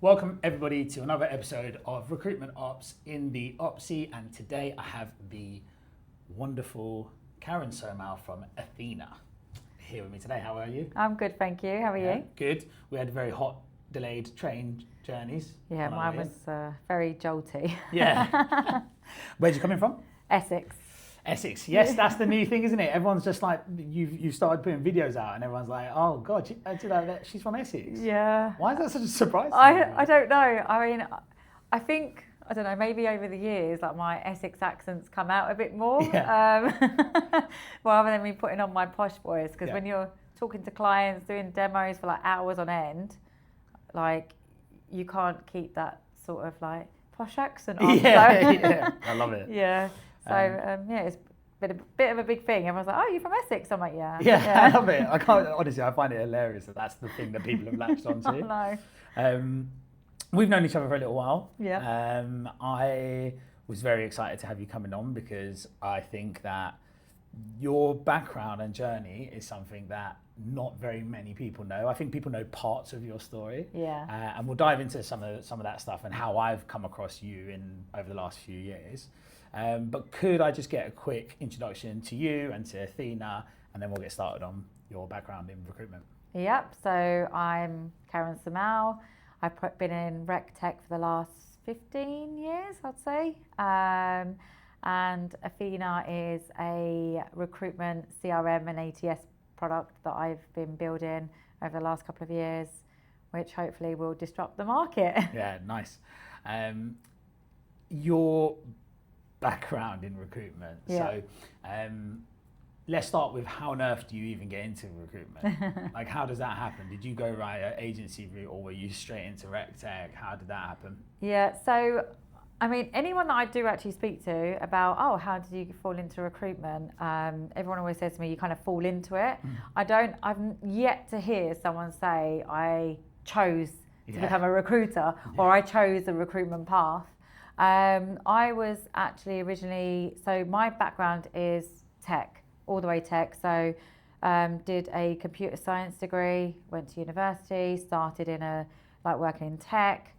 Welcome everybody to another episode of Recruitment Ops in the Opsy, and today I have the wonderful Karen Somal from Athena here with me today. How are you? I'm good, thank you. How are you? Good. We had very hot, delayed train journeys. Yeah, mine was very jolty. Yeah. Where'd you coming from? Essex. Essex. Yes, that's the new thing, isn't it? Everyone's just like, you've started putting videos out and everyone's like, oh God, she's from Essex. Yeah. Why is that such a surprise? I don't know. I mean, I think, I don't know, maybe over the years, like my Essex accent's come out a bit more, rather than me putting on my posh voice. Because when you're talking to clients, doing demos for like hours on end, like you can't keep that sort of like posh accent on. Yeah, I love it. Yeah. So it's been a bit of a big thing. Everyone's like, "Oh, you're from Essex?" I'm like, "Yeah." Yeah, I love it. I can't honestly. I find it hilarious that that's the thing that people have latched onto. I know. We've known each other for a little while. Yeah. I was very excited to have you coming on because I think that your background and journey is something that not very many people know. I think people know parts of your story. Yeah. And we'll dive into some of that stuff and how I've come across you over the last few years. But could I just get a quick introduction to you and to Athena, and then we'll get started on your background in recruitment. Yep. So I'm Karen Somal. I've been in RecTech for the last 15 years, I'd say. And Athena is a recruitment CRM and ATS product that I've been building over the last couple of years, which hopefully will disrupt the market. Yeah, nice. Your background in recruitment. Yeah. So let's start with how on earth do you even get into recruitment? Like, how does that happen? Did you go right an agency route or were you straight into RecTech? How did that happen? Yeah, so I mean, anyone that I do actually speak to about, oh, how did you fall into recruitment? Everyone always says to me, you kind of fall into it. I've yet to hear someone say, I chose to become a recruiter or I chose a recruitment path. I was actually originally, so my background is tech, all the way tech. So did a computer science degree, went to university, started working in tech.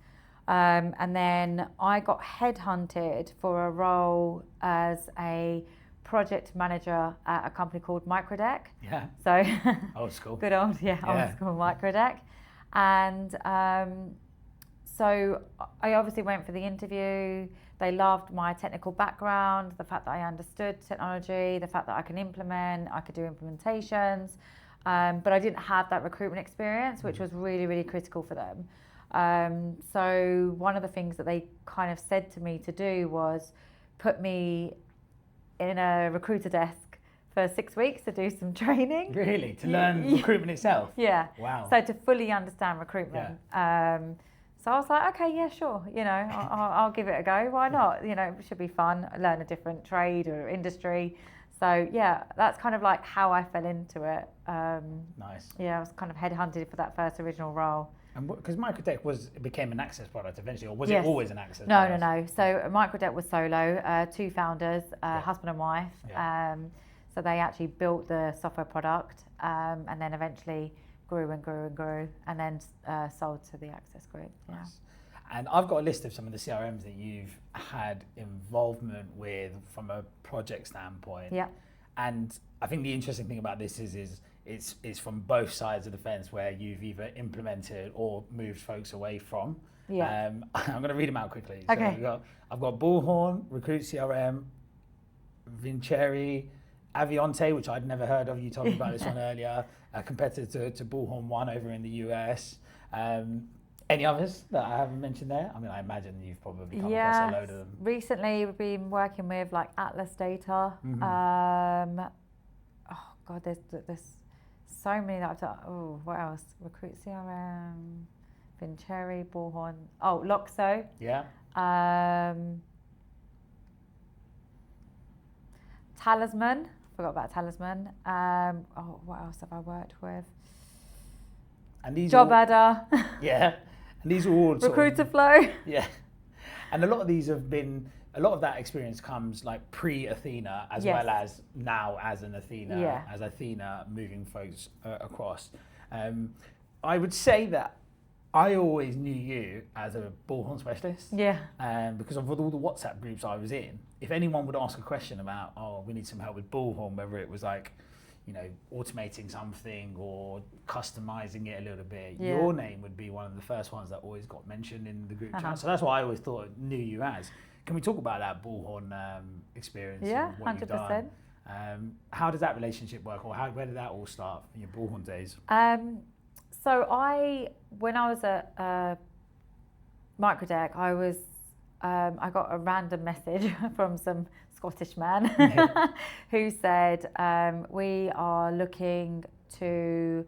And then I got headhunted for a role as a project manager at a company called RecruitmentOps. Yeah. So old school. Good old, old school RecruitmentOps. And so I obviously went for the interview. They loved my technical background, the fact that I understood technology, the fact that I can implement, I could do implementations. But I didn't have that recruitment experience, which was really, really critical for them. So one of the things that they kind of said to me to do was put me in a recruiter desk for 6 weeks to do some training. Really? To learn recruitment itself? Yeah. Wow. So to fully understand recruitment. Yeah. So I was like, okay, yeah, sure. I'll give it a go. Why not? It should be fun. Learn a different trade or industry. So yeah, that's kind of like how I fell into it. Nice. Yeah, I was kind of headhunted for that first original role. And because RecruitmentOps became an access product eventually, or was it always an access product? No. So RecruitmentOps was solo, two founders, husband and wife. Yeah. So they actually built the software product and then eventually grew and grew and grew and then sold to the access group. Yeah. Nice. And I've got a list of some of the CRMs that you've had involvement with from a project standpoint. Yeah. And I think the interesting thing about this is it's from both sides of the fence where you've either implemented or moved folks away from. Yeah. I'm going to read them out quickly. Okay. So I've got Bullhorn, Recruit CRM, Vincere, Avionte, which I'd never heard of. You told me about this one earlier. A competitor to Bullhorn One over in the US. Any others that I haven't mentioned there? I mean, I imagine you've probably come across a load of them. Recently we've been working with like Atlas Data. Mm-hmm. Oh God, there's so many that I've done. Oh, what else? Recruit CRM, Vincere, Bullhorn. Oh, Loxo. Yeah. Talisman. Forgot about Talisman. What else have I worked with? And these Adder. Yeah. And these are all Recruiter Flow. Yeah. And a lot of these have been, a lot of that experience comes like pre-Athena as well as now as an Athena, as Athena moving folks across. I would say that I always knew you as a Bullhorn specialist. Yeah. Because of all the WhatsApp groups I was in, if anyone would ask a question about, oh, we need some help with Bullhorn, whether it was like, you know, automating something or customizing it a little bit, your name would be one of the first ones that always got mentioned in the group chat. So that's what I always knew you as. Can we talk about that Bullhorn experience? Yeah, and what 100%. you've done? How does that relationship work, or where did that all start in your Bullhorn days? So when I was at RecTech, I got a random message from some Scottish man who said, we are looking to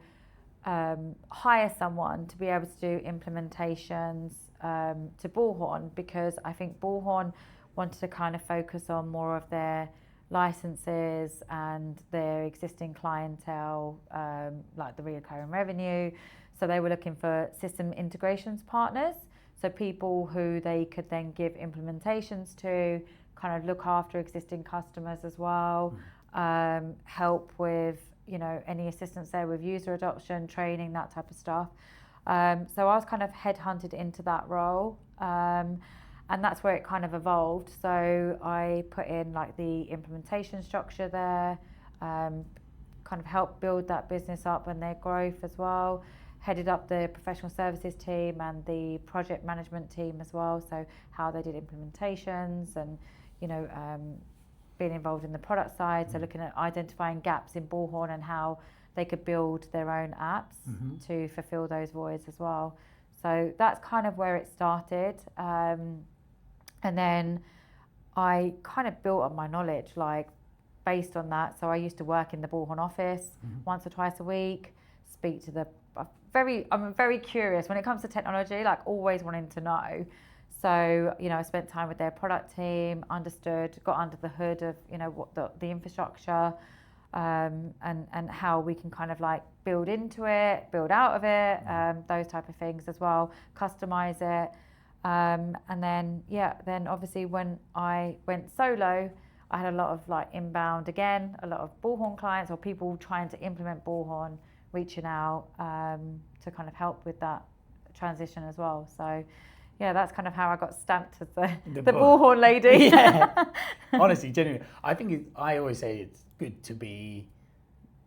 hire someone to be able to do implementations to Bullhorn, because I think Bullhorn wanted to kind of focus on more of their licenses and their existing clientele, like the recurring revenue. So they were looking for system integrations partners, so people who they could then give implementations to, kind of look after existing customers as well, help with, you know, any assistance there with user adoption, training, that type of stuff. So I was kind of headhunted into that role. And that's where it kind of evolved. So I put in like the implementation structure there, kind of helped build that business up and their growth as well. Headed up the professional services team and the project management team as well. So how they did implementations and, you know, being involved in the product side. So looking at identifying gaps in Bullhorn and how they could build their own apps to fulfill those voids as well. So that's kind of where it started. And then I kind of built up my knowledge, like based on that. So I used to work in the Bullhorn office once or twice a week, speak to I'm very curious when it comes to technology, like always wanting to know. So, you know, I spent time with their product team, got under the hood of, you know, what the infrastructure, and how we can kind of like build into it, build out of it, those type of things as well, customize it. And then obviously when I went solo, I had a lot of like inbound again, a lot of Bullhorn clients or people trying to implement Bullhorn, reaching out to kind of help with that transition as well. So yeah, that's kind of how I got stamped as the Bullhorn lady. Yeah, honestly, genuinely, I always say it's good to be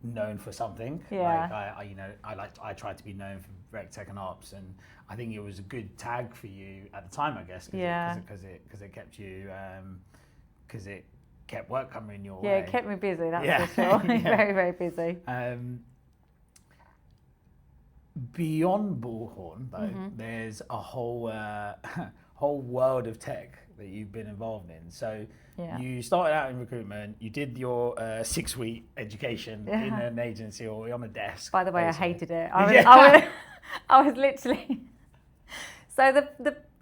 known for something. Yeah. Like I tried to be known for RecTech and Ops, and I think it was a good tag for you at the time, I guess. Because it kept you, because it kept work coming your way. Yeah, it kept me busy. That's for sure. Very, very busy. Beyond Bullhorn, though, there's a whole whole world of tech that you've been involved in. So you started out in recruitment, you did your 6-week education in an agency or on a desk. By the way, basically. I hated it. I was literally... So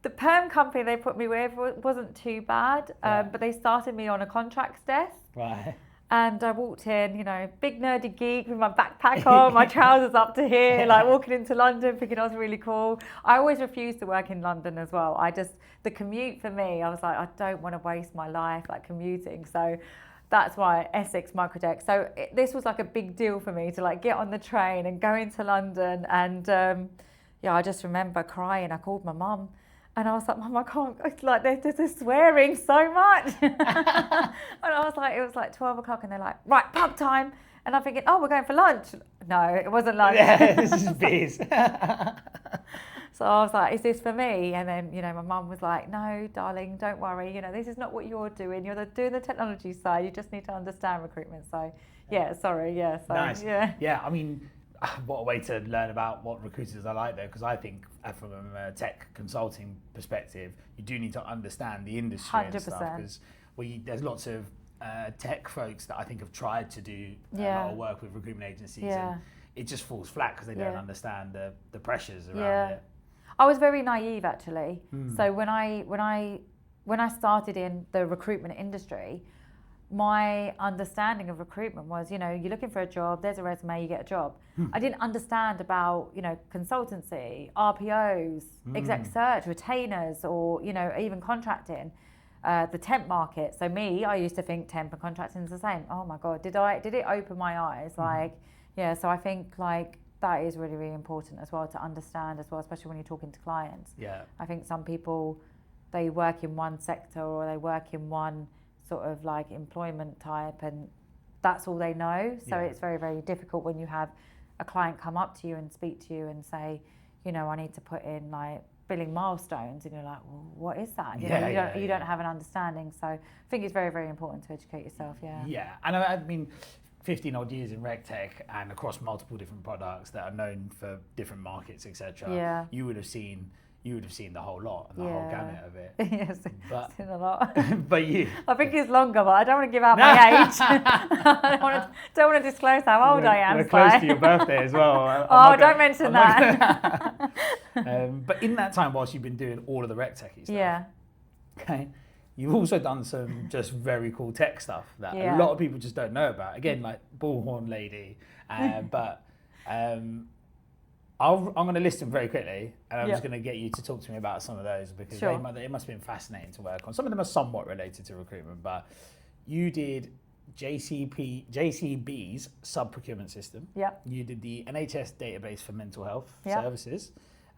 the perm company they put me with wasn't too bad, but they started me on a contracts desk. Right. And I walked in, you know, big nerdy geek with my backpack on, my trousers up to here, like walking into London, thinking I was really cool. I always refused to work in London as well. The commute for me, I was like, I don't want to waste my life like commuting. So that's why Essex RecTech. So this was like a big deal for me to like get on the train and go into London. And I just remember crying. I called my mum. And I was like, Mum, I can't, like, they're swearing so much. And I was like, it was like 12 o'clock and they're like, right, pub time. And I'm thinking, oh, we're going for lunch. No, it wasn't lunch. Yeah, this is biz. So I was like, is this for me? And then, you know, my mum was like, no, darling, don't worry. You know, this is not what you're doing. You're doing the technology side. You just need to understand recruitment. So, yeah, sorry. Yeah. So, nice. Yeah. Yeah, I mean, what a way to learn about what recruiters are like, though, because I think from a tech consulting perspective, you do need to understand the industry 100%. And stuff, because there's lots of tech folks that I think have tried to do a lot of work with recruitment agencies, and it just falls flat because they don't understand the pressures around it. I was very naive actually. So when I started in the recruitment industry, my understanding of recruitment was, you know, you're looking for a job, there's a resume, you get a job. I didn't understand about, you know, consultancy, RPOs, exec search, retainers, or, you know, even contracting, the temp market. So I used to think temp and contracting is the same. Oh my God, did it open my eyes? Like, so I think like that is really, really important as well to understand as well, especially when you're talking to clients. Yeah. I think some people, they work in one sector or they work in one sort of like employment type and that's all they know. So it's very, very difficult when you have a client come up to you and speak to you and say, you know, I need to put in like billing milestones, and you're like, well, what is that? You don't have an understanding. So I think it's very, very important to educate yourself. Yeah, and I mean, 15 odd years in RecTech and across multiple different products that are known for different markets, etc. Yeah. You would have seen the whole lot and the whole gamut of it. Yes, but, seen a lot. But you, I think it's longer, but I don't want to give out my age. I don't want to disclose how old I am. We're close to your birthday as well. Don't mention that. But in that time, whilst you've been doing all of the RecTech stuff, okay, you've also done some just very cool tech stuff that a lot of people just don't know about. Again, like Bullhorn Lady, but I'm going to list them very quickly, and I'm just going to get you to talk to me about some of those because it must have been fascinating to work on. Some of them are somewhat related to recruitment, but you did JCB's sub-procurement system. Yeah. You did the NHS database for mental health services.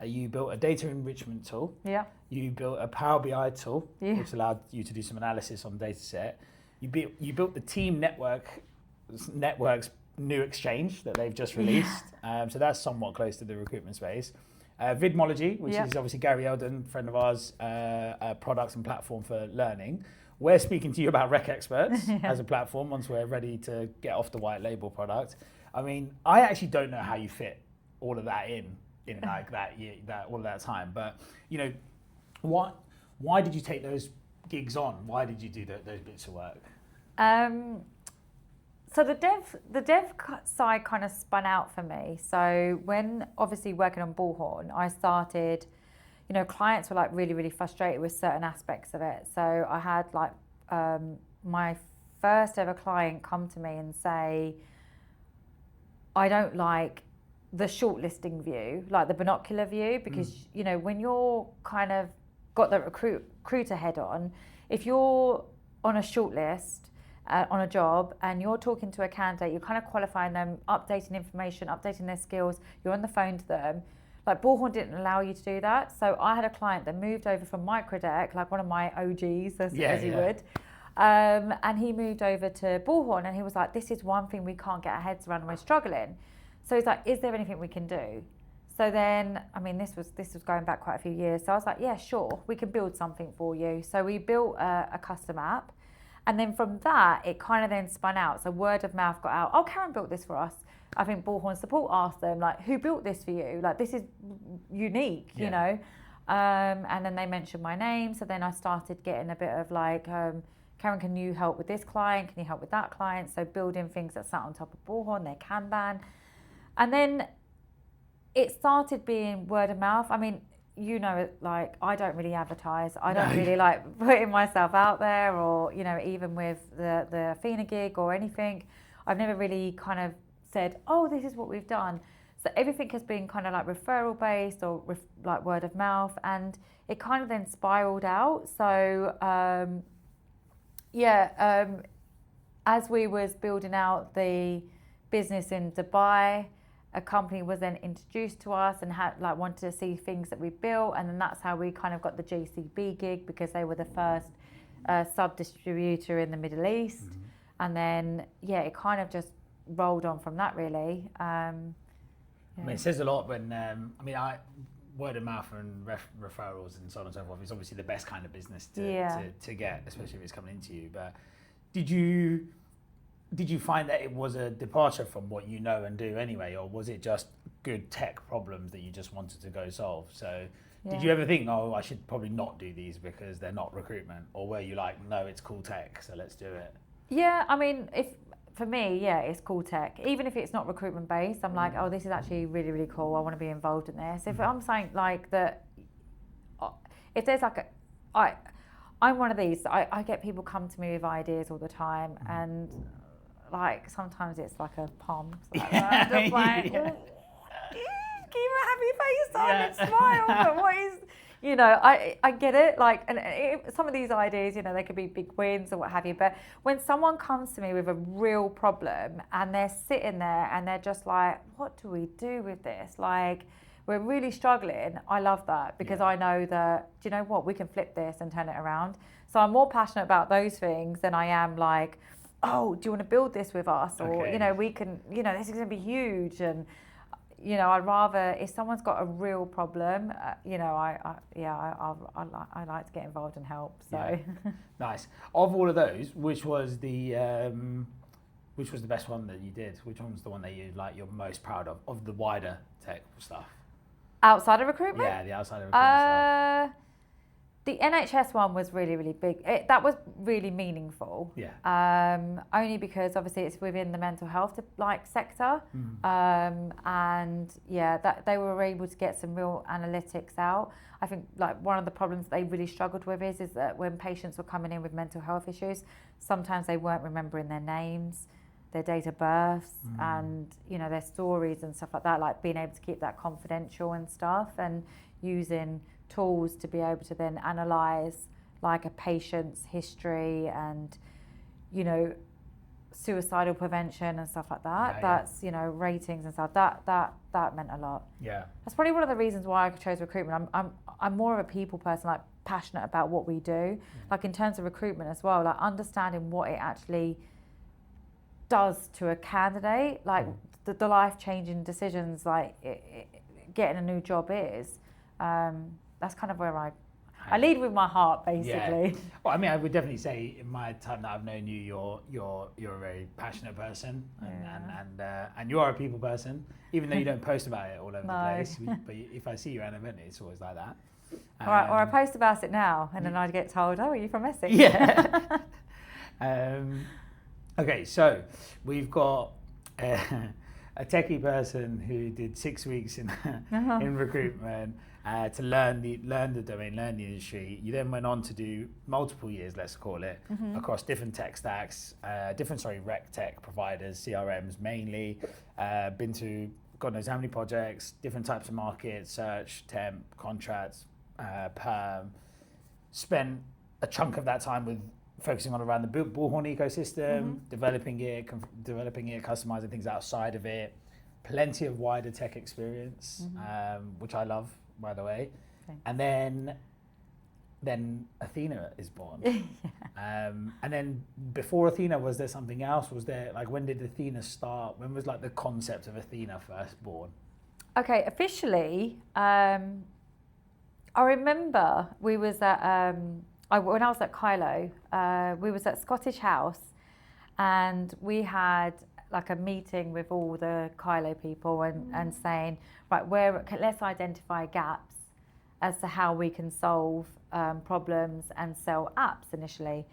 You built a data enrichment tool. Yeah. You built a Power BI tool, which allowed you to do some analysis on data set. You built the team network's new exchange that they've just released. So that's somewhat close to the recruitment space. Vidmology, which is obviously Gary Eldon, friend of ours, products and platform for learning. We're speaking to you about Rec Experts as a platform once we're ready to get off the white label product. I mean, I actually don't know how you fit all of that in like that year, all of that time. But you know, why did you take those gigs on? Why did you do those bits of work? So the dev side kind of spun out for me. So when obviously working on Bullhorn, I started, you know, clients were like really, really frustrated with certain aspects of it. So I had like my first ever client come to me and say, I don't like the shortlisting view, like the binocular view, because, you know, when you're kind of got the recruiter head on, if you're on a shortlist, on a job and you're talking to a candidate, you're kind of qualifying them, updating information, updating their skills, you're on the phone to them. Like Bullhorn didn't allow you to do that. So I had a client that moved over from Microdeck, like one of my OGs as he would. And he moved over to Bullhorn and he was like, this is one thing we can't get our heads around and we're struggling. So he's like, is there anything we can do? So then, I mean, this was going back quite a few years. So I was like, yeah, sure, we can build something for you. So we built a custom app. And then from that, it kind of then spun out. So word of mouth got out. Oh, Karen built this for us. I think Bullhorn Support asked them, like, who built this for you? Like, this is unique, you know? And then they mentioned my name. So then I started getting a bit of like, Karen, can you help with this client? Can you help with that client? So building things that sat on top of Bullhorn, their Kanban. And then it started being word of mouth. I mean, you know, like I don't really advertise. I don't really like putting myself out there, or you know, even with the Athena gig or anything, I've never really kind of said, oh, this is what we've done. So everything has been kind of like referral based or like word of mouth, and it kind of then spiraled out. So as we was building out the business in Dubai, a company was then introduced to us and had like wanted to see things that we built, and then that's how we kind of got the JCB gig, because they were the first sub distributor in the Middle East. And then it kind of just rolled on from that really. I mean, it says a lot when word of mouth and referrals and so on and so forth is obviously the best kind of business to get, especially if it's coming into you. But did you find that it was a departure from what you know and do anyway, or was it just good tech problems that you just wanted to go solve? So did you ever think, oh, I should probably not do these because they're not recruitment? Or were you like, no, it's cool tech, so let's do it? Yeah, I mean, for me, it's cool tech. Even if it's not recruitment based, I'm like, oh, this is actually really, really cool. I want to be involved in this. If I'm saying like that, if there's like I'm one of these, I get people come to me with ideas all the time, and like sometimes it's like a palm. Just like, keep a happy face on and smile. But what is, I get it. Like, some of these ideas, they could be big wins or what have you. But when someone comes to me with a real problem and they're sitting there and they're just like, what do we do with this? Like, we're really struggling. I love that because I know that, do you know what? We can flip this and turn it around. So I'm more passionate about those things than I am like, oh, do you want to build this with us? Or, we can, this is going to be huge. And, I'd rather, if someone's got a real problem, I like to get involved and help. So Nice. Of all of those, which was the best one that you did? Which one was the one that you're most proud of the wider tech stuff? Outside of recruitment? Yeah, the outside of recruitment stuff. The NHS one was really, really big. That was really meaningful. Yeah. Only because obviously it's within the mental health sector, and that they were able to get some real analytics out. I think one of the problems they really struggled with is that when patients were coming in with mental health issues, sometimes they weren't remembering their names, their date of births, and their stories and stuff like that. Like being able to keep that confidential and stuff, and using tools to be able to then analyze like a patient's history and suicidal prevention and stuff like that. That's ratings and stuff. That meant a lot. Yeah, that's probably one of the reasons why I chose recruitment. I'm more of a people person, like passionate about what we do. Like in terms of recruitment as well, like understanding what it actually does to a candidate, like the life-changing decisions like getting a new job is. That's kind of where I lead with my heart, basically. Yeah. Well, I mean, I would definitely say in my time that I've known you, you're a very passionate person, and you are a people person, even though you don't post about it all over the place. But if I see you at an event, it's always like that. Or I post about it now, and then I get told, "Oh, are you from Essex?" Yeah. Okay, so we've got a techie person who did 6 weeks in recruitment. To learn the domain, learn the industry. You then went on to do multiple years, let's call it, across different tech stacks, RecTech providers, CRMs mainly. Been to God knows how many projects, different types of markets, search, temp, contracts, perm. Spent a chunk of that time with focusing on around the Bullhorn ecosystem, developing it, customizing things outside of it. Plenty of wider tech experience, which I love, by the way. Thanks. And then Athena is born. And then before Athena, was there something else? Was there, like, when did Athena start? When was like the concept of Athena first born? Okay, officially, I remember we was at, when I was at Kylo, we was at Scottish House, and we had like a meeting with all the Kylo people and saying, right, let's identify gaps as to how we can solve problems and sell apps initially.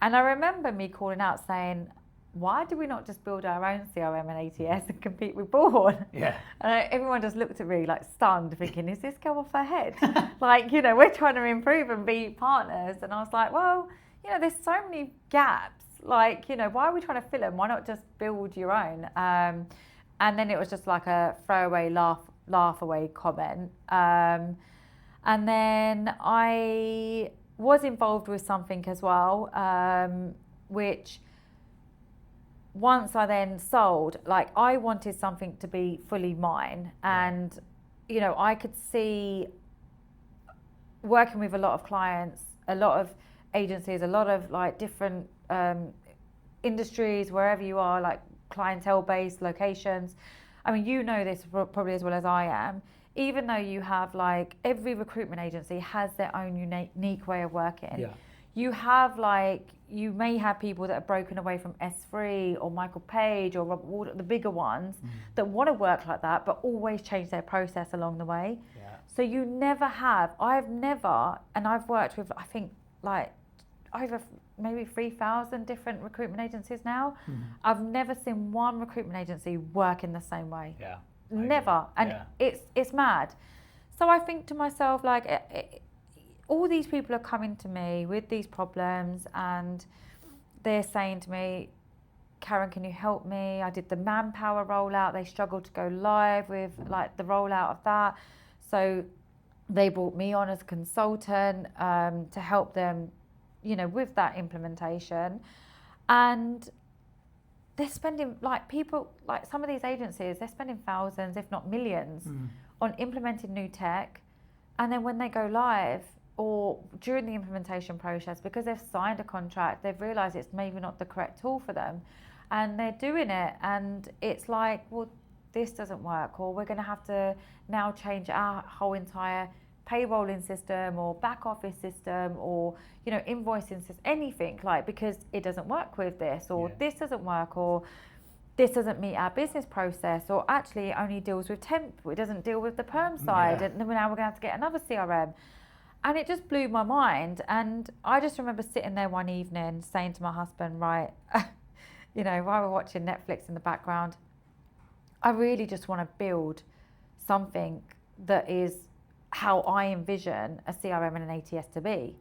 And I remember me calling out saying, why do we not just build our own CRM and ATS and compete with Bullhorn? Yeah. And everyone just looked at me like stunned, thinking, is this girl off her head? Like, we're trying to improve and be partners. And I was like, well, there's so many gaps. Like, why are we trying to fill them? Why not just build your own? And then it was just like a throwaway laugh away comment. And then I was involved with something as well, which once I then sold, like I wanted something to be fully mine. And, I could see working with a lot of clients, a lot of agencies, a lot of like different industries, wherever you are, like clientele-based locations. I mean, this probably as well as I am. Even though you have like every recruitment agency has their own unique way of working. Yeah. You have you may have people that are broken away from S3 or Michael Page or Robert Ward, the bigger ones that want to work like that, but always change their process along the way. Yeah. So you never have. I've never, and I've worked with, I think like over maybe 3,000 different recruitment agencies now. I've never seen one recruitment agency work in the same way. Yeah, never. And it's mad. So I think to myself, like, all these people are coming to me with these problems, and they're saying to me, Karen, can you help me? I did the manpower rollout. They struggled to go live with like the rollout of that. So they brought me on as a consultant to help them, with that implementation. And they're spending, like people, like some of these agencies, they're spending thousands, if not millions, on implementing new tech. And then when they go live or during the implementation process, because they've signed a contract, they've realised it's maybe not the correct tool for them. And they're doing it. And it's like, well, this doesn't work. Or we're going to have to now change our whole entire payrolling system or back office system or invoicing system, anything, like, because it doesn't work with this, or this doesn't work, or this doesn't meet our business process, or actually it only deals with temp, it doesn't deal with the perm side, and then now we're going to have to get another CRM. And it just blew my mind. And I just remember sitting there one evening saying to my husband, right, while we're watching Netflix in the background, I really just want to build something that is how I envision a CRM and an ATS to be.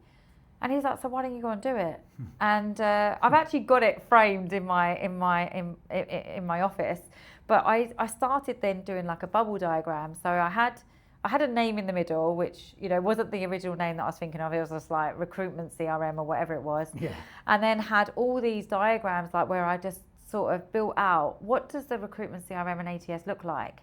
And he's like, so why don't you go and do it? And I've actually got it framed in my office. But I started then doing like a bubble diagram. So I had a name in the middle, which wasn't the original name that I was thinking of. It was just like recruitment CRM or whatever it was. Yeah. And then had all these diagrams like where I just sort of built out, what does the recruitment CRM and ATS look like?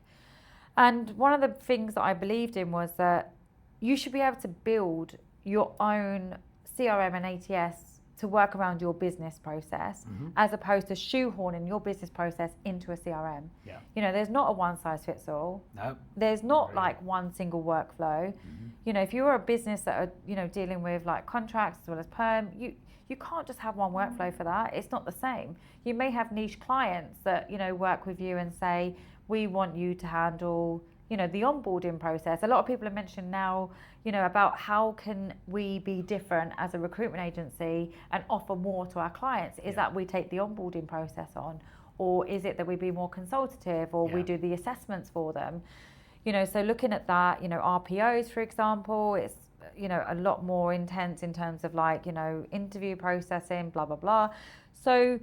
And one of the things that I believed in was that you should be able to build your own CRM and ATS to work around your business process, as opposed to shoehorning your business process into a CRM. Yeah. There's not a one size fits all. No. There's not like one single workflow. If you're a business that are dealing with like contracts as well as perm, you can't just have one workflow for that. It's not the same. You may have niche clients that work with you and say, we want you to handle the onboarding process. A lot of people are mentioning now about how can we be different as a recruitment agency and offer more to our clients. Is that we take the onboarding process on, or is it that we be more consultative, or we do the assessments for them? So looking at that, RPOs, for example, it's a lot more intense in terms of like interview processing, blah blah blah. So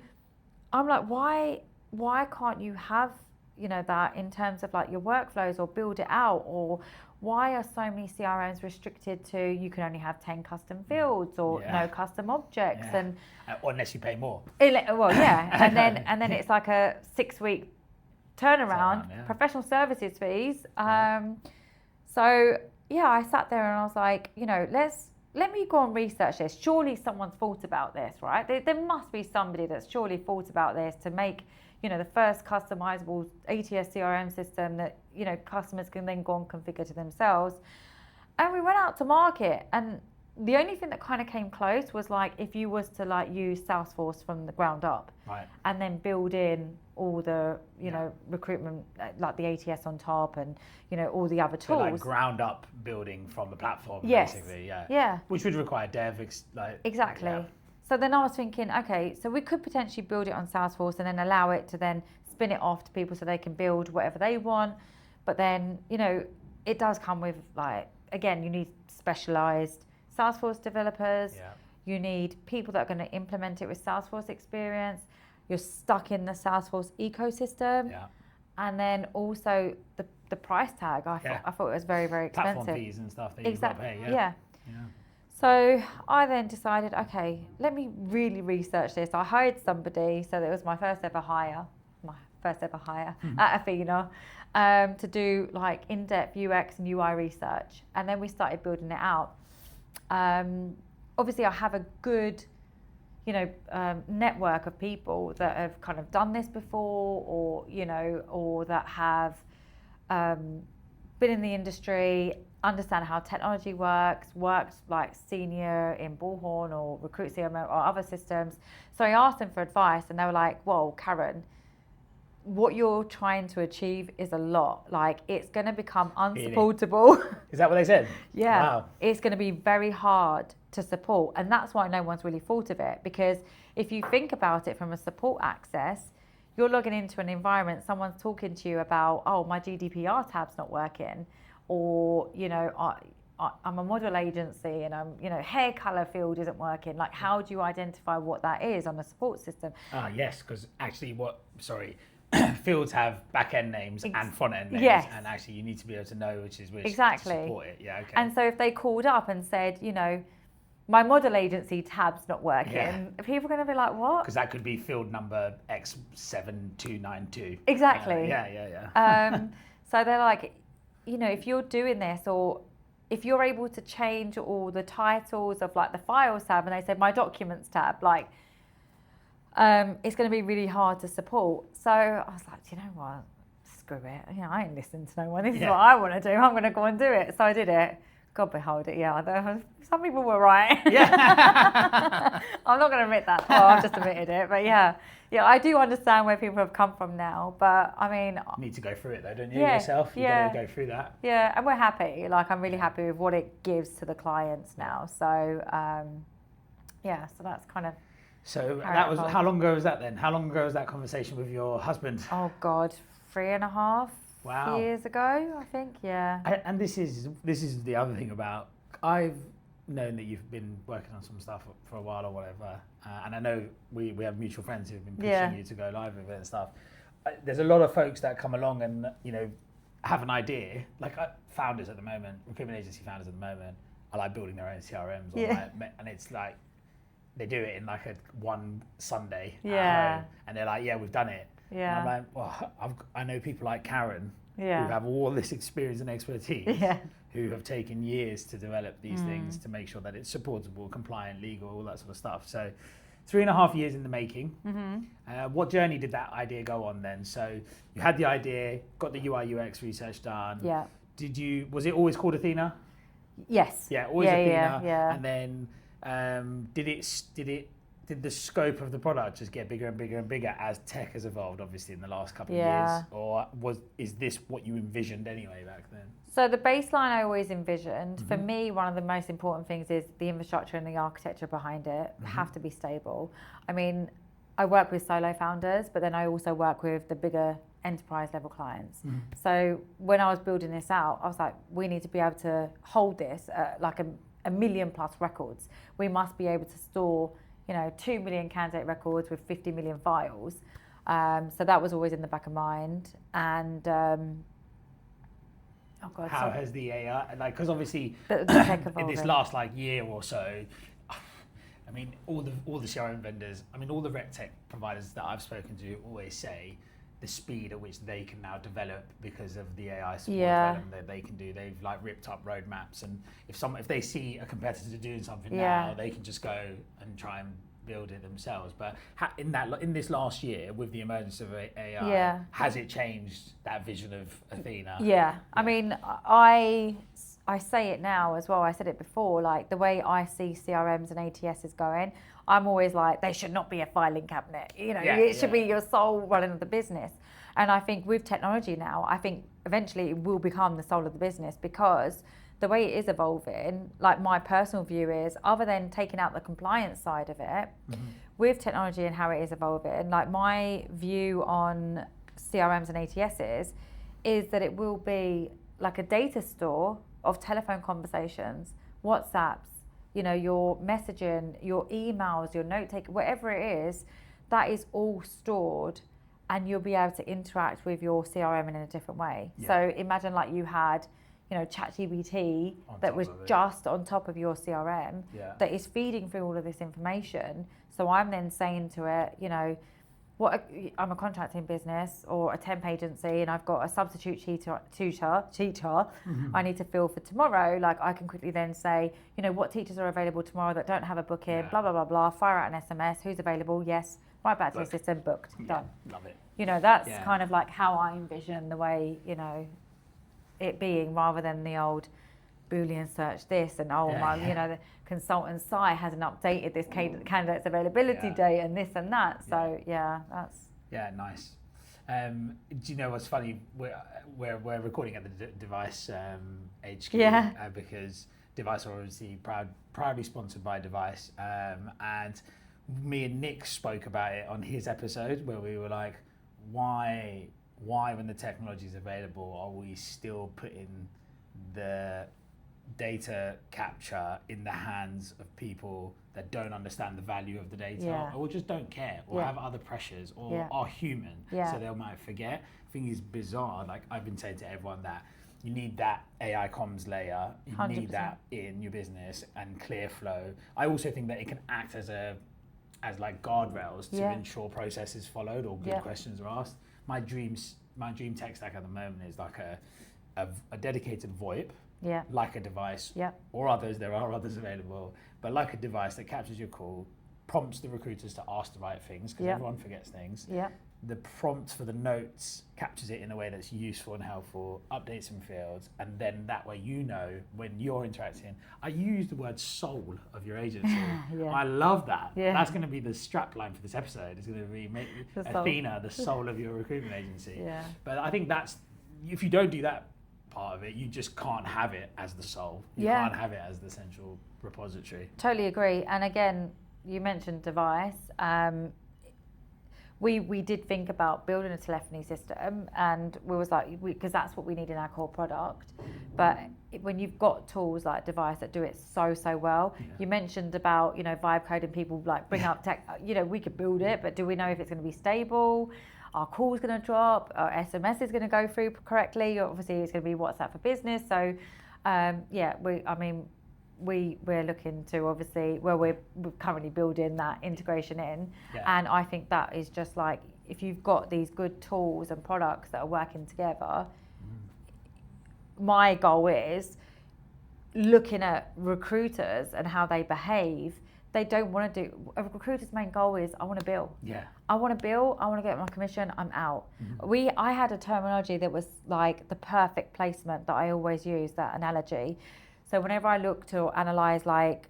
I'm like, why can't you have that in terms of like your workflows, or build it out? Or why are so many CRMs restricted to you can only have 10 custom fields or no custom objects? And unless you pay more. And then it's like a 6-week turnaround, professional services fees. So I sat there and I was like, let me go and research this. Surely someone's thought about this, right? There must be somebody that's surely thought about this to make the first customizable ATS CRM system that customers can then go and configure to themselves. And we went out to market, and the only thing that kind of came close was like if you was to like use Salesforce from the ground up, right, and then build in all the recruitment, like the ATS on top, and all the other tools. So like ground up building from the platform, basically. Which would require dev, exactly. Yeah. So then I was thinking, okay, so we could potentially build it on Salesforce and then allow it to then spin it off to people so they can build whatever they want. But then, it does come with like, again, you need specialized Salesforce developers. Yeah. You need people that are going to implement it with Salesforce experience. You're stuck in the Salesforce ecosystem. Yeah. And then also the price tag, I thought it was very, very expensive. Platform fees and stuff that you've got to pay. Yeah. So I then decided, okay, let me really research this. I hired somebody, so it was my first ever hire at Athena, to do like in-depth UX and UI research. And then we started building it out. Obviously I have a good, network of people that have kind of done this before, or that have been in the industry, understand how technology worked like senior in Bullhorn or Recruit CRM or other systems. So I asked them for advice, and they were like, whoa, Karen, what you're trying to achieve is a lot. Like, it's going to become unsupportable. Really? Is that what they said? Yeah. Wow. It's going to be very hard to support. And that's why no one's really thought of it. Because if you think about it from a support access, you're logging into an environment, someone's talking to you about, oh, my GDPR tab's not working. Or, I'm a model agency and I'm, hair color field isn't working. Like, how do you identify what that is on the support system? Yes, because actually fields have back end names and front end names, yes. and actually you need to be able to know which is which exactly. to support it. Yeah, okay. And so if they called up and said, my model agency tab's not working, people are going to be like, what? Because that could be field number X7292. Exactly. Yeah. So they're like, if you're doing this, or if you're able to change all the titles of like the files tab, and they said my documents tab, like, it's going to be really hard to support. So I was like, do you know what? Screw it. I ain't listening to no one. This is what I want to do. I'm going to go and do it. So I did it. God behold it. Yeah, some people were right. Yeah. I'm not going to admit that. Well, I've just admitted it. But yeah, I do understand where people have come from now. But I mean, you need to go through it though, don't you? Yourself. You got to go through that. Yeah, and we're happy. Like, I'm really happy with what it gives to the clients now. So so that's kind of. So that was, how long ago was that then? How long ago was that conversation with your husband? Oh God, 3.5 Wow. years ago, I think. Yeah. And this is the other thing about, I've known that you've been working on some stuff for a while or whatever, and I know we have mutual friends who've been pushing you to go live with it and stuff. There's a lot of folks that come along and have an idea, like founders at the moment, recruitment agency founders at the moment, are like building their own CRMs, and it's like they do it in like one Sunday at home, and they're like, we've done it. Yeah. And I'm like, well, I know people like Karen who Yeah. have all this experience and expertise, Yeah. who have taken years to develop these things to make sure that it's supportable, compliant, legal, all that sort of stuff. So 3.5 years in the making. Mm-hmm. What journey did that idea go on then? So you had the idea, got the UI UX research done. Yeah. Was it always called Athena? Yes. Yeah, always Athena. Yeah. And then did the scope of the product just get bigger and bigger and bigger as tech has evolved, obviously, in the last couple of years? Or is this what you envisioned anyway back then? So the baseline I always envisioned, for me, one of the most important things is the infrastructure and the architecture behind it have to be stable. I mean, I work with solo founders, but then I also work with the bigger enterprise level clients. So when I was building this out, I was like, we need to be able to hold this like a million plus records. We must be able to store 2 million candidate records with 50 million files. So that was always in the back of mind. And how has the AI, because obviously the tech in this last year or so, I mean, all the CRM vendors, all the RecTech providers that I've spoken to always say the speed at which they can now develop because of the AI support development that they can do. They've ripped up roadmaps, and if they see a competitor doing something now, they can just go and try and build it themselves. But in this last year, with the emergence of AI, has it changed that vision of Athena? Yeah. I mean, I say it now as well. I said it before. Like, the way I see CRMs and ATSs going, I'm always like, they should not be a filing cabinet. It should be your sole running of the business. And I think with technology now, I think eventually it will become the soul of the business, because the way it is evolving, like, my personal view is, other than taking out the compliance side of it, with technology and how it is evolving, like, my view on CRMs and ATSs is that it will be like a data store of telephone conversations, WhatsApps, your messaging, your emails, your note take, whatever it is, that is all stored, and you'll be able to interact with your CRM in a different way. So imagine you had, ChatGPT that was just on top of your CRM that is feeding through all of this information. So I'm then saying to it, I'm a contracting business or a temp agency, and I've got a substitute teacher I need to fill for tomorrow. Like, I can quickly then say, what teachers are available tomorrow that don't have a booking, blah, blah, blah, blah, fire out an SMS, who's available, yes, right back to the system, booked, done. Love it. That's kind of how I envision the way, it being, rather than the old Boolean search this and the consultant site hasn't updated this candidate's availability date and this and that. So that's nice. Do you know what's funny? We're recording at the Device HQ because Device are obviously proudly sponsored by Device, and me and Nick spoke about it on his episode where we were like, why when the technology is available are we still putting the data capture in the hands of people that don't understand the value of the data, Yeah. or just don't care, or Yeah. have other pressures, or Yeah. are human, Yeah. so they might forget. I think it's bizarre. Like I've been saying to everyone that you need that AI comms layer, you 100%. need that in your business, and clear flow. I also think that it can act as like guardrails to Yeah. ensure process is followed or good Yeah. questions are asked. My dream tech stack at the moment is like a dedicated VoIP, Yeah. like a device, Yeah. or others, there are others available, but like a device that captures your call, prompts the recruiters to ask the right things, because Yeah. everyone forgets things. Yeah. The prompt for the notes captures it in a way that's useful and helpful, updates some fields, and then that way you know when you're interacting. I use the word soul of your agency. Yeah. I love that. Yeah. That's going to be the strap line for this episode. It's going to be Athena, the soul of your recruitment agency. Yeah. But I think that's, if you don't do that part of it, you just can't have it as the soul. You Yeah. can't have it as the central repository. Totally agree. And again, you mentioned device. We did think about building a telephony system, and we was like, because that's what we need in our core product. But when you've got tools like device that do it so well, you mentioned about, vibe coding, people like bring up tech, we could build it, but do we know if it's going to be stable? Our call's going to drop, our SMS is going to go through correctly. Obviously it's going to be WhatsApp for business. So we're looking to we're currently building that integration in. Yeah. And I think that is just like, if you've got these good tools and products that are working together, my goal is looking at recruiters and how they behave. They don't want to do, a recruiter's main goal is, I want to bill. Yeah. I want to bill, I want to get my commission, I'm out. I had a terminology that was like the perfect placement that I always use, that analogy. So whenever I look to analyze like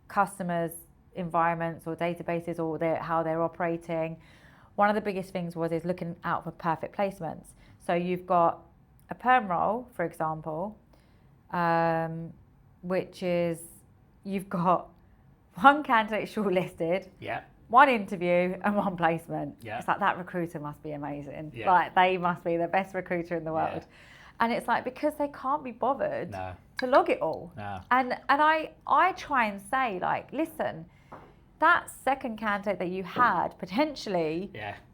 customers' environments or databases or how they're operating, one of the biggest things is looking out for perfect placements. So you've got a perm role, for example, which is you've got one candidate shortlisted, Yeah. one interview and one placement. Yeah. It's like, that recruiter must be amazing. Yeah. Like, they must be the best recruiter in the world. Yeah. And it's like, because they can't be bothered No. to log it all. No. And I try and say, like, listen, that second candidate that you had potentially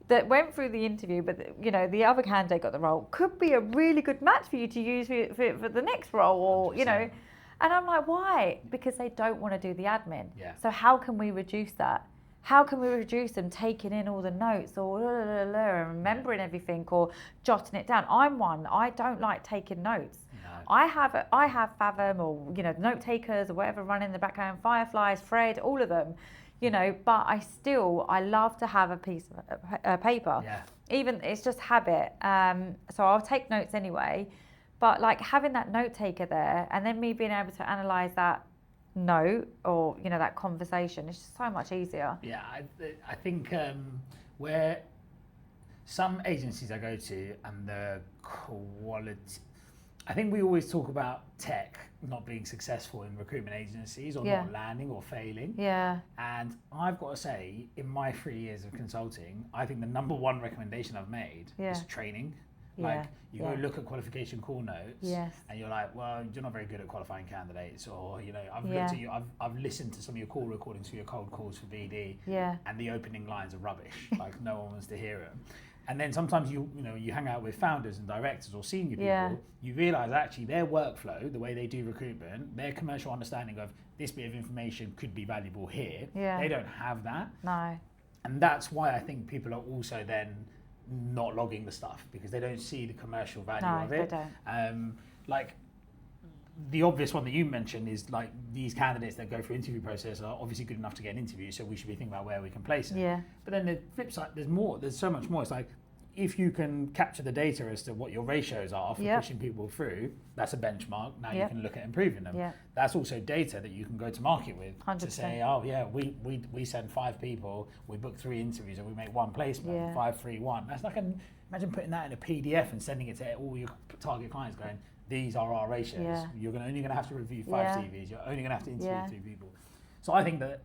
that went through the interview, but the other candidate got the role, could be a really good match for you to use for the next role, or 100%. And I'm like, why? Because they don't want to do the admin. Yeah. So how can we reduce that? How can we reduce them taking in all the notes or and remembering everything or jotting it down? I'm one. I don't like taking notes. No. I have Fathom or note takers or whatever running in the background, Fireflies, Fred, all of them. But I love to have a piece of paper. Yeah. Even it's just habit. So I'll take notes anyway. But like having that note taker there, and then me being able to analyze that note or that conversation, it's just so much easier. Yeah, I think where some agencies I go to and the quality, I think we always talk about tech not being successful in recruitment agencies or not landing or failing. Yeah. And I've got to say, in my 3 years of consulting, I think the number one recommendation I've made is training. Like you go look at qualification call notes and you're like, well, you're not very good at qualifying candidates, or I've looked at you, I've listened to some of your call recordings for your cold calls for BD, and the opening lines are rubbish. Like no one wants to hear them. And then sometimes you hang out with founders and directors or senior people, you realize actually their workflow, the way they do recruitment, their commercial understanding of this bit of information could be valuable here. They don't have that. No. And that's why I think people are also then not logging the stuff, because they don't see the commercial value of it. They don't. Like the obvious one that you mentioned is like these candidates that go through interview process are obviously good enough to get an interview, so we should be thinking about where we can place them. Yeah. But then the flip side, there's so much more. It's like, if you can capture the data as to what your ratios are for pushing people through, that's a benchmark. Now you can look at improving them. That's also data that you can go to market with 100%. to say, oh yeah, we send 5 people, we book 3 interviews, and we make 1 placement, 5, 3, 1. That's like imagine putting that in a PDF and sending it to all your target clients, going, these are our ratios. You're only going to have to review 5 CVs. You're only going to have to interview 3 people. So I think that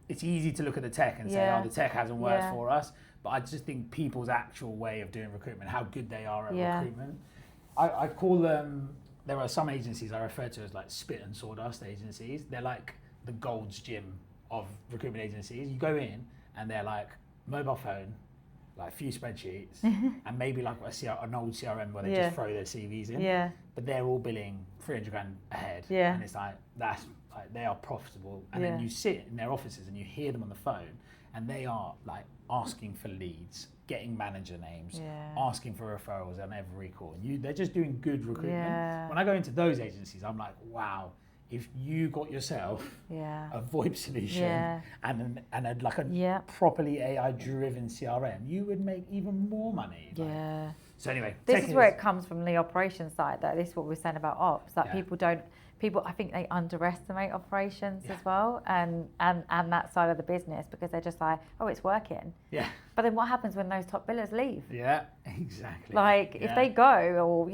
it's easy to look at the tech and say, oh, the tech hasn't worked for us. But I just think people's actual way of doing recruitment, how good they are at recruitment. I call them there are some agencies I refer to as like spit and sawdust agencies. They're like the Gold's Gym of recruitment agencies. You go in and they're like mobile phone, like a few spreadsheets, and maybe like an old CRM where they just throw their CVs in. Yeah. But they're all billing 300 grand ahead. Yeah. And it's like, that's like, they are profitable. And then you sit in their offices and you hear them on the phone, and they are like asking for leads, getting manager names, asking for referrals on every call. They're just doing good recruitment. Yeah. When I go into those agencies, I'm like, wow, if you got yourself a VoIP solution and a properly AI-driven CRM, you would make even more money. Yeah. So anyway, this is where it comes from the operations side, though. This is what we're saying about ops. Like people, I think they underestimate operations as well, and that side of the business, because they're just like, oh, it's working. Yeah. But then what happens when those top billers leave? Yeah, exactly. Like if they go, or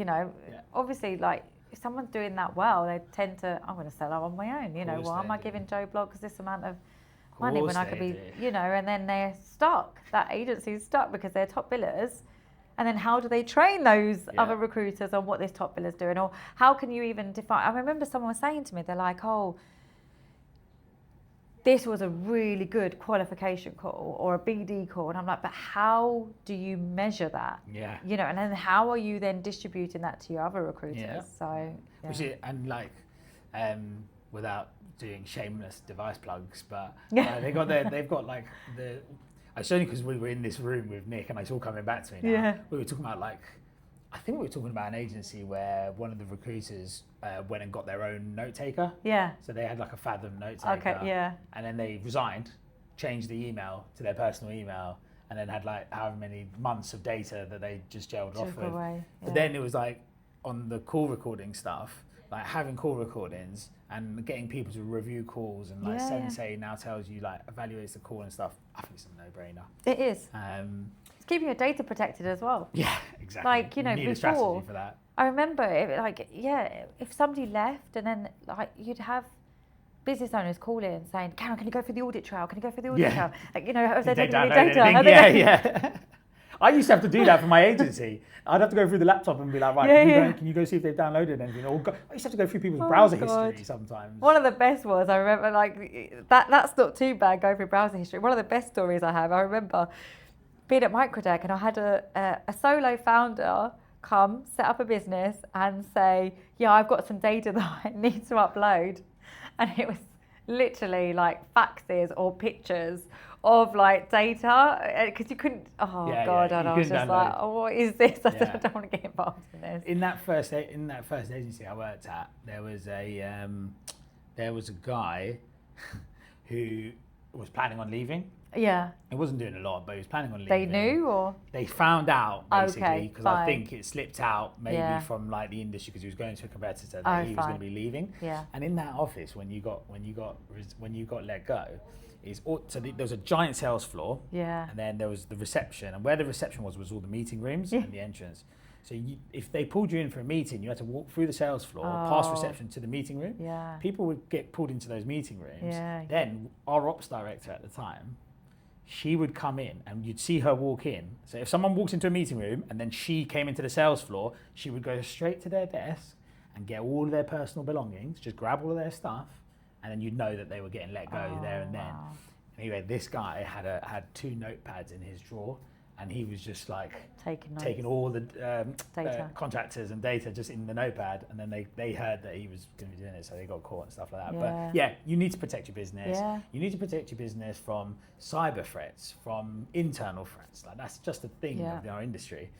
obviously, like if someone's doing that well, they tend to, I'm going to sell out on my own. Why am I giving Joe Bloggs this amount of money when I could be, and then they're stuck. That agency's stuck because they're top billers. And then how do they train those other recruiters on what this top biller's doing? Or how can you even define? I remember someone was saying to me, they're like, oh, this was a really good qualification call or a BD call. And I'm like, but how do you measure that? Yeah. And then how are you then distributing that to your other recruiters? Yeah. So, without doing shameless device plugs, but they've got like the, it's only because we were in this room with Nick and it's all coming back to me now. Yeah. We were talking about I think we were talking about an agency where one of the recruiters went and got their own note taker. Yeah. So they had like a Fathom note taker. Okay, yeah. And then they resigned, changed the email to their personal email, and then had like however many months of data that they just gelled off with. But then it was like on the call recording stuff, like having call recordings and getting people to review calls and like Sensei now tells you like evaluates the call and stuff. I think it's a no-brainer. It is. It's keeping your data protected as well. Yeah, exactly. Like, you need before, a strategy for that. I remember if somebody left and then like you'd have business owners call in saying, Karen, can you go through the audit trail? Can you go through the audit trail? Like, is there taking any data? Yeah. I used to have to do that for my agency. I'd have to go through the laptop and be like, right, can you go see if they've downloaded anything? Or I used to have to go through people's browser history sometimes. One of the best was, I remember, like, that's not too bad, going through browser history. One of the best stories I have, I remember being at Microdeck and I had a solo founder come, set up a business and say, I've got some data that I need to upload. And it was literally like faxes or pictures of like data, because you couldn't. Oh God! And I was just like, oh, what is this? I don't want to get involved in this. In that first agency I worked at, there was a guy who was planning on leaving. Yeah. He wasn't doing a lot, but he was planning on leaving. They knew, or they found out basically, because I think it slipped out maybe from like the industry, because he was going to a competitor that he was going to be leaving. Yeah. And in that office, when you got let go, there was a giant sales floor. Yeah. And then there was the reception, and where the reception was all the meeting rooms and the entrance. So if they pulled you in for a meeting, you had to walk through the sales floor, past reception to the meeting room. Yeah. People would get pulled into those meeting rooms. Yeah. Then our ops director at the time, she would come in and you'd see her walk in. So if someone walks into a meeting room and then she came into the sales floor, she would go straight to their desk and get all of their personal belongings, just grab all of their stuff, and then you'd know that they were getting let go there and then. Anyway, this guy had 2 notepads in his drawer, and he was just like taking all the contractors and data just in the notepad, and then they heard that he was going to be doing it, so they got caught and stuff like that. But you need to protect your business. Yeah. You need to protect your business from cyber threats, from internal threats. Like that's just a thing of our industry.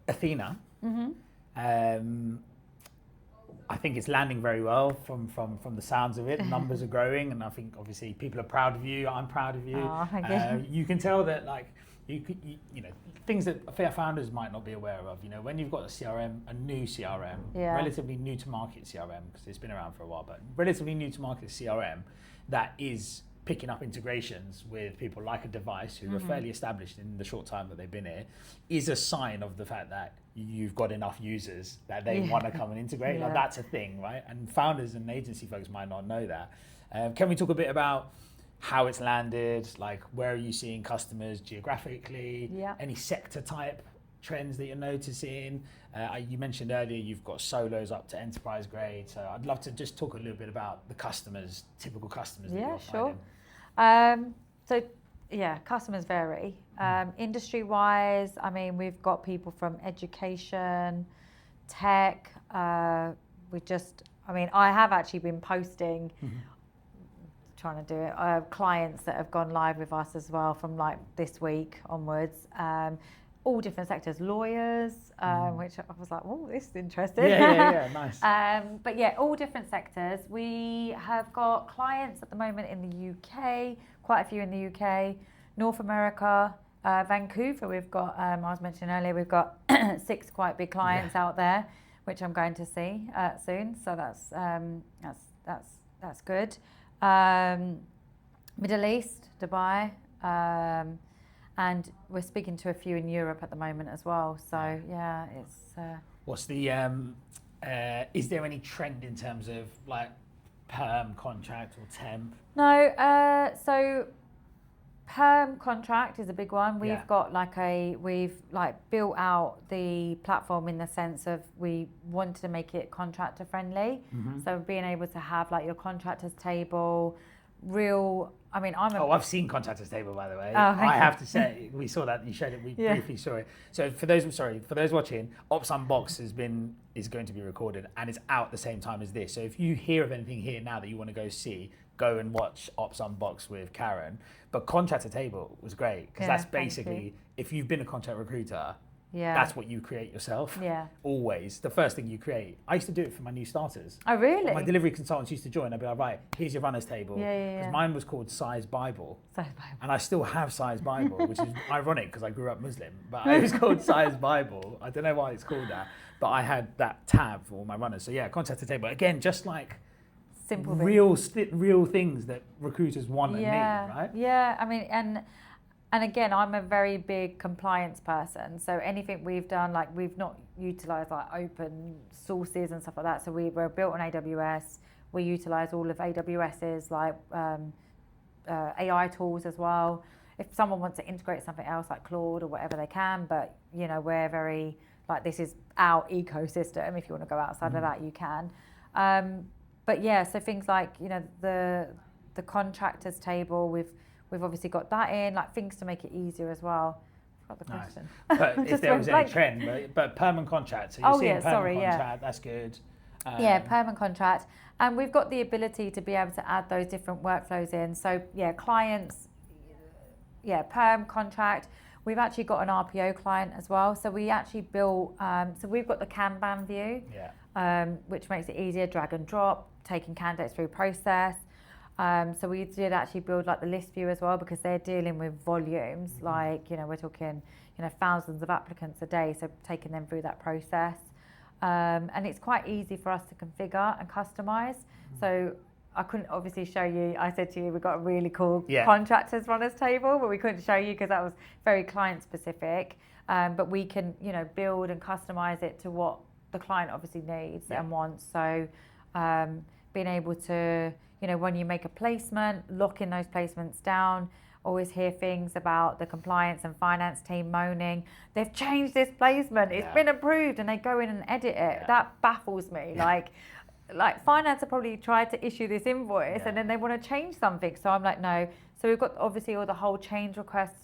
Athena. Mm-hmm. I think it's landing very well from the sounds of it. Numbers are growing, and I think obviously people are proud of you. I'm proud of you. You can tell that like you things that fair founders might not be aware of. When you've got a CRM, a new CRM, relatively new to market CRM, because it's been around for a while, but relatively new to market CRM that is picking up integrations with people like a Device who are fairly established in the short time that they've been here, is a sign of the fact that you've got enough users that they want to come and integrate. Like that's a thing, right? And founders and agency folks might not know that. Can we talk a bit about how it's landed? Like, where are you seeing customers geographically? Yeah. Any sector type trends that you're noticing? You mentioned earlier you've got solos up to enterprise grade, so I'd love to just talk a little bit about the customers, typical customers that you're finding. So customers vary. Industry wise, I mean, we've got people from education, tech. I have actually been posting, trying to do it, clients that have gone live with us as well from like this week onwards. All different sectors, lawyers, which I was like, oh, this is interesting. Yeah, nice. But yeah, all different sectors. We have got clients at the moment in the UK, quite a few in the UK, North America, Vancouver. We've got, I was mentioning earlier, we've got 6 quite big clients out there, which I'm going to see soon. So that's good. Middle East, Dubai. And we're speaking to a few in Europe at the moment as well. So yeah, it's. What's the? Is there any trend in terms of like perm contract or temp? No. So perm contract is a big one. We've got we've built out the platform in the sense of we wanted to make it contractor friendly. So being able to have like your contractors table, I've seen Contractors Table, by the way. Oh, I have to say, we saw that, you showed it, we briefly saw it. So for those watching, Ops Unboxed is going to be recorded and it's out at the same time as this. So if you hear of anything here now that you want to go see, go and watch Ops Unboxed with Karen. But Contractor Table was great because that's basically, if you've been a contract recruiter, that's what you create yourself. Always. The first thing you create. I used to do it for my new starters. Oh, really? When my delivery consultants used to join, I'd be like, right, here's your runner's table. Because mine was called Size Bible. And I still have Size Bible, which is ironic because I grew up Muslim. But it was called Size Bible. I don't know why it's called that. But I had that tab for all my runners. So Contractor Table. Again, just like simple real things that recruiters want and need, right? Yeah, I mean, and again, I'm a very big compliance person. So anything we've done, like we've not utilised like open sources and stuff like that. So we were built on AWS. We utilise all of AWS's like AI tools as well. If someone wants to integrate something else like Claude or whatever, they can. But we're very like this is our ecosystem. If you want to go outside of that, you can. But yeah, so things like the contractors table, We've obviously got that in, like things to make it easier as well. I forgot the question. But if there was any trend, but perm and contract. So you're seeing perm and contract, that's good. Perm and contract. And we've got the ability to be able to add those different workflows in. So clients, perm, contract. We've actually got an RPO client as well. So we actually built, so we've got the Kanban view, which makes it easier, drag and drop, taking candidates through process. So we did actually build like the list view as well because they're dealing with volumes, like, we're talking, thousands of applicants a day. So taking them through that process. And it's quite easy for us to configure and customize. So I couldn't obviously show you, I said to you, we've got a really cool contractors runners table, but we couldn't show you because that was very client specific. But we can, build and customize it to what the client obviously needs and wants. So being able to, when you make a placement, locking those placements down. Always hear things about the compliance and finance team moaning, they've changed this placement, it's been approved, and they go in and edit it. That baffles me. Like finance have probably tried to issue this invoice and then they want to change something. So I'm like, no. So we've got obviously all the whole change request,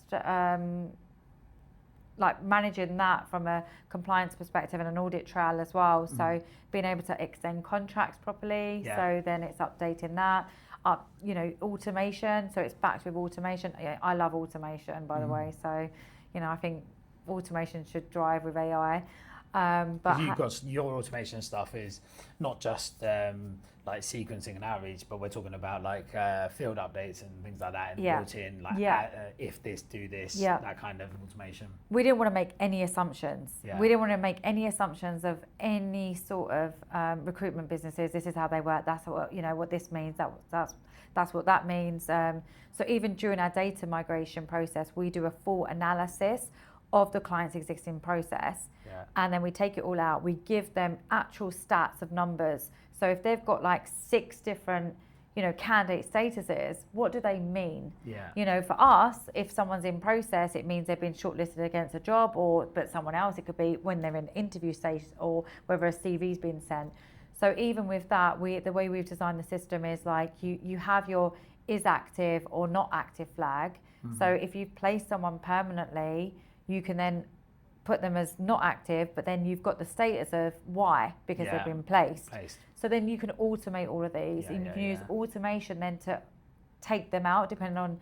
like managing that from a compliance perspective and an audit trail as well. So being able to extend contracts properly. So then it's updating that. Automation. So it's backed with automation. I love automation, by the way. So, I think automation should drive with AI. But you've got your automation stuff is not just like sequencing and outreach, but we're talking about like field updates and things like that, and built in like if this, do this, that kind of automation. We didn't want to make any assumptions. We didn't want to make any assumptions of any sort of recruitment businesses. This is how they work. That's what what this means. That's what that means. So even during our data migration process, we do a full analysis of the client's existing process. And then we take it all out. We give them actual stats of numbers. So if they've got like 6 different, candidate statuses, what do they mean? Yeah. For us, if someone's in process, it means they've been shortlisted against a job, but someone else, it could be when they're in interview stage or whether a CV's been sent. So even with that, the way we've designed the system is like you have your is active or not active flag. Mm-hmm. So if you've placed someone permanently, you can then put them as not active, but then you've got the status of why, because they've been placed. So then you can automate all of these, and you can use automation then to take them out, depending on,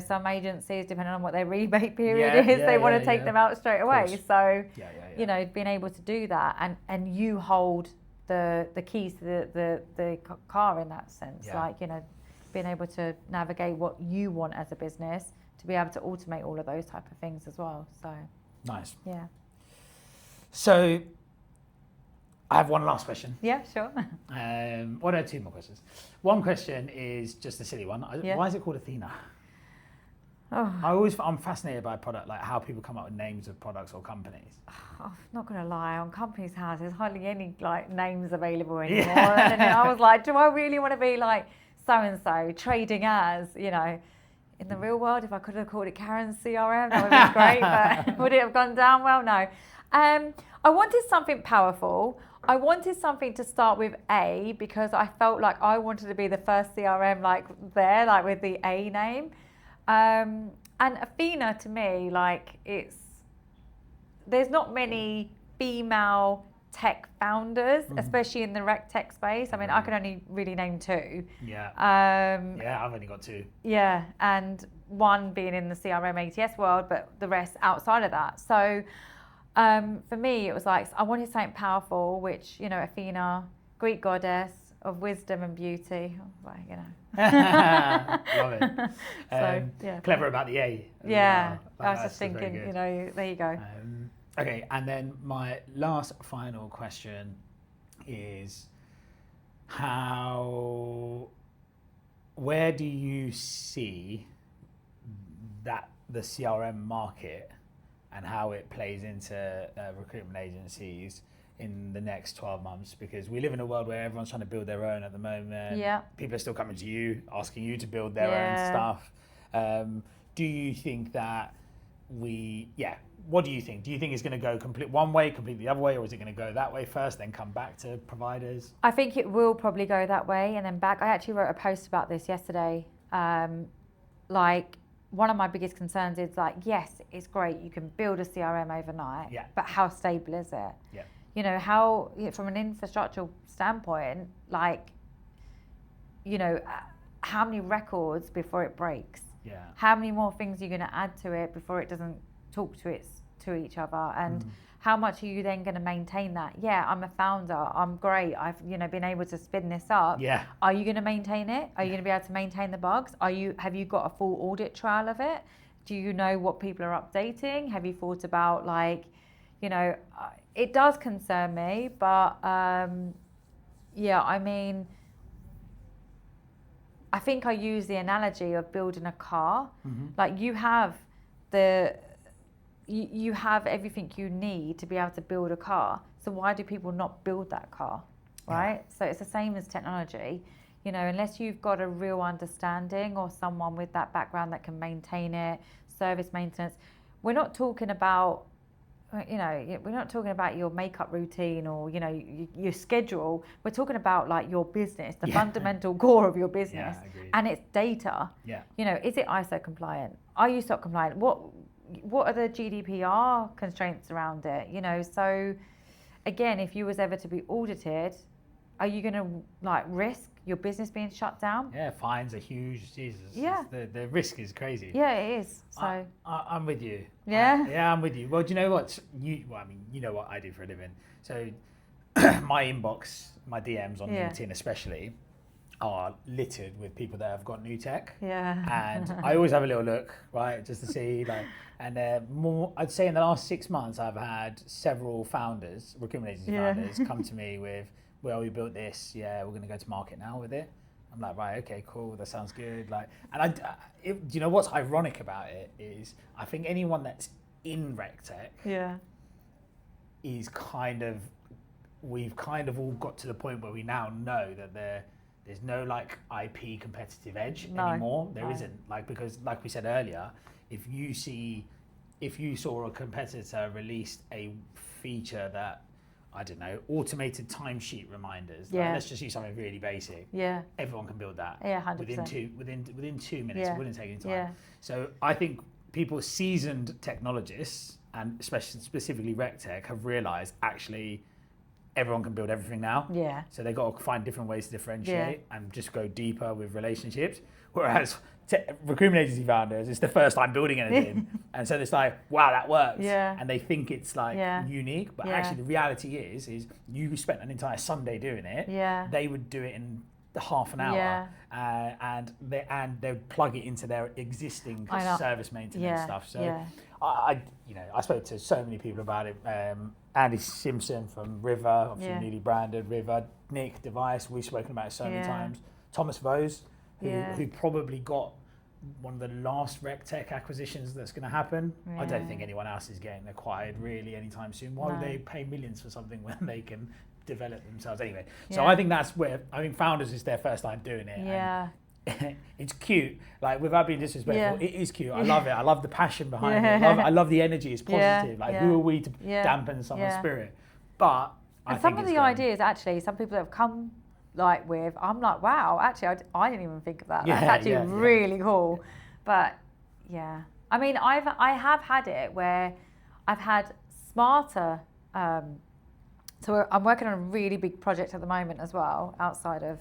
some agencies, depending on what their rebate period is, they want to take them out straight away. So, being able to do that, and you hold the keys to the car in that sense, being able to navigate what you want as a business, to be able to automate all of those type of things as well. So. Nice. Yeah. So, I have one last question. Yeah, sure. Well, no, two more questions. One question is just a silly one. Why is it called Athena? Oh. I'm fascinated by product, like how people come up with names of products or companies. I'm not going to lie, on Companies House, there's hardly any names available anymore. Yeah. And then I was like, do I really want to be like so-and-so, trading as, in the real world, if I could have called it Karen CRM, that would have been great, but would it have gone down well? No. I wanted something powerful. I wanted something to start with A, because I felt like I wanted to be the first CRM with the A name. And Athena, to me, there's not many female tech founders, especially in the RecTech space. I mean, I can only really name two. Yeah. I've only got two. Yeah, and one being in the CRM ATS world, but the rest outside of that. So for me, it was like, I wanted something powerful, which, Athena, Greek goddess of wisdom and beauty. Love it. So, clever about the A. Yeah, well. I was just thinking, there you go. Okay, and then my last final question is where do you see that the CRM market and how it plays into recruitment agencies in the next 12 months? Because we live in a world where everyone's trying to build their own at the moment. Yeah. People are still coming to you, asking you to build their own stuff. Do you think that what do you think? Do you think it's going to go one way, completely the other way, or is it going to go that way first, then come back to providers? I think it will probably go that way and then back. I actually wrote a post about this yesterday. One of my biggest concerns is yes, it's great, you can build a CRM overnight, but how stable is it? Yeah. How, from an infrastructural standpoint, how many records before it breaks? Yeah. How many more things are you going to add to it before it doesn't talk to each other? And how much are you then going to maintain that? Yeah, I'm a founder, I'm great, I've been able to spin this up. Yeah. Are you going to maintain it? Are you going to be able to maintain the bugs? Have you got a full audit trail of it? Do you know what people are updating? Have you thought about it does concern me, but I think I use the analogy of building a car. You have everything you need to be able to build a car. So why do people not build that car, right? So it's the same as technology. Unless you've got a real understanding or someone with that background that can maintain it, service maintenance. We're not talking about your makeup routine or your schedule. We're talking about your business, the fundamental core of your business, and it's data. Yeah. Is it ISO compliant? Are you SOC compliant? What are the GDPR constraints around it? So again, if you was ever to be audited, are you going to risk your business being shut down? Yeah, fines are huge. Jesus. Yeah. The risk is crazy. Yeah, it is. So I'm with you. Yeah. I'm with you. Well, do you know what? You know what I do for a living. So my inbox, my DMs on LinkedIn especially, are littered with people that have got new tech. Yeah. And I always have a little look, right, just to see I'd say in the last 6 months I've had several founders, recruitment agency founders, come to me with, well, we built this, we're going to go to market now with it. I'm like, right, okay, cool, that sounds good. Do you know what's ironic about it is I think anyone that's in RecTech is we've kind of all got to the point where we now know that There's no like IP competitive edge No, anymore. There no. isn't, like, because like we said earlier, if you saw a competitor released a feature that, I don't know, automated timesheet reminders. Yeah. Like, let's just use something really basic. Yeah. Everyone can build that. Yeah, 100%. Within 2 minutes. Yeah. It wouldn't take any time. Yeah. So I think people, seasoned technologists, and especially specifically RecTech, have realised actually everyone can build everything now. Yeah. So they got to find different ways to differentiate and just go deeper with relationships. Whereas recruitment agency founders, it's the first time building anything, and so it's like, wow, that works. Yeah. And they think it's like unique, but actually the reality is you spent an entire Sunday doing it. Yeah. They would do it in half an hour, and they would plug it into their existing service maintenance stuff. So I spoke to so many people about it. Andy Simpson from River, obviously newly branded River. Nick Device, we've spoken about it so many times. Thomas Vose, who probably got one of the last RecTech acquisitions that's going to happen. I don't think anyone else is getting acquired really anytime soon. Why would they pay millions for something when they can develop themselves anyway? So I think that's where, I think founders is their first time doing it. Yeah. It's cute, like, without being disrespectful, it is cute. I love it. I love the passion behind it. I love the energy. It's positive. Who are we to dampen someone's spirit? But and some of the ideas, actually, some people that have come with, I'm like, wow, actually, I didn't even think of that. That's actually really cool. But I mean, I have had it where I've had smarter. So I'm working on a really big project at the moment as well, outside of,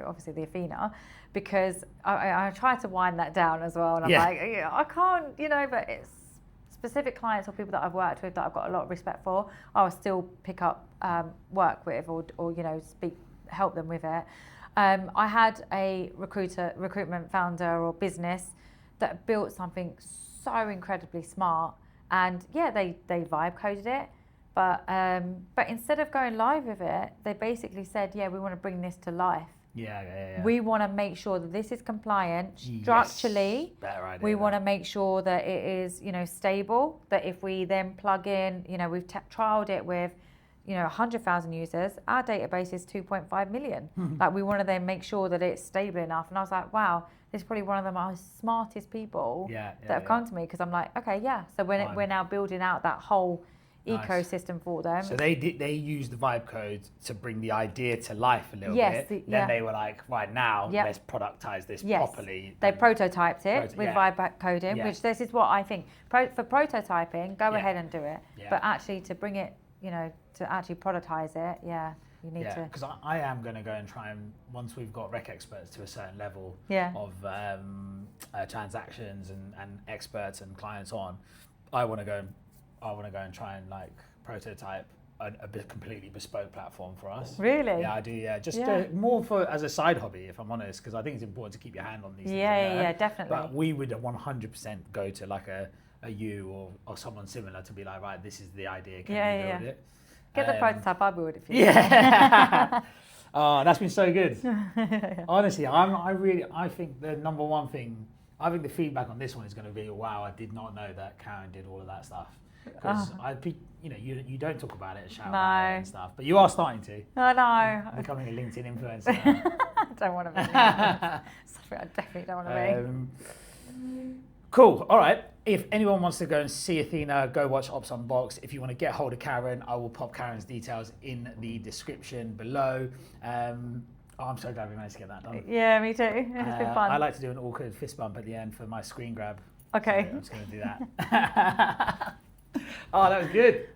obviously the Athena, because I try to wind that down as well. And I'm like, I can't, but it's specific clients or people that I've worked with that I've got a lot of respect for, I'll still pick up work with or help them with it. I had a recruitment founder or business that built something so incredibly smart, and they vibe coded it. But instead of going live with it, they basically said, we want to bring this to life. Yeah. We want to make sure that this is compliant structurally. Better idea. We want to make sure that it is, stable. That if we then plug in, we've trialed it with, 100,000 users. Our database is 2.5 million. Like, we want to then make sure that it's stable enough. And I was like, wow, this is probably one of the most smartest people that have come to me, because I'm like, okay, So we're now building out that whole ecosystem for them. So they used the vibe code to bring the idea to life a little bit. Then they were like, right now, let's productize this properly. They prototyped it with vibe coding, which this is what I think. For prototyping, go ahead and do it. But actually to bring it, to actually productize it, you need to. Because I am going to go and try and, once we've got rec experts to a certain level of transactions and experts and clients on, I want to go and try and prototype a completely bespoke platform for us. Really? Yeah, I do. Yeah, just more as a side hobby, if I'm honest, because I think it's important to keep your hand on these things. Yeah, definitely. But we would 100% go to like a you or someone similar to be like, right, this is the idea. Can you build it? Get the prototype. I'll build it for you. Yeah. Oh, that's been so good. Honestly, I think the number one thing. I think the feedback on this one is going to be, wow, I did not know that Karen did all of that stuff. Because you don't talk about it, shout about it and stuff, but you are starting to. I know. Becoming a LinkedIn influencer. I don't want to be. Sorry, I definitely don't want to be. Cool. All right. If anyone wants to go and see Athena, go watch Ops Unboxed. If you want to get hold of Karen, I will pop Karen's details in the description below. I'm so glad we managed to get that done. Yeah, me too. It's been fun. I like to do an awkward fist bump at the end for my screen grab. Okay. So I'm just going to do that. Oh, that was good.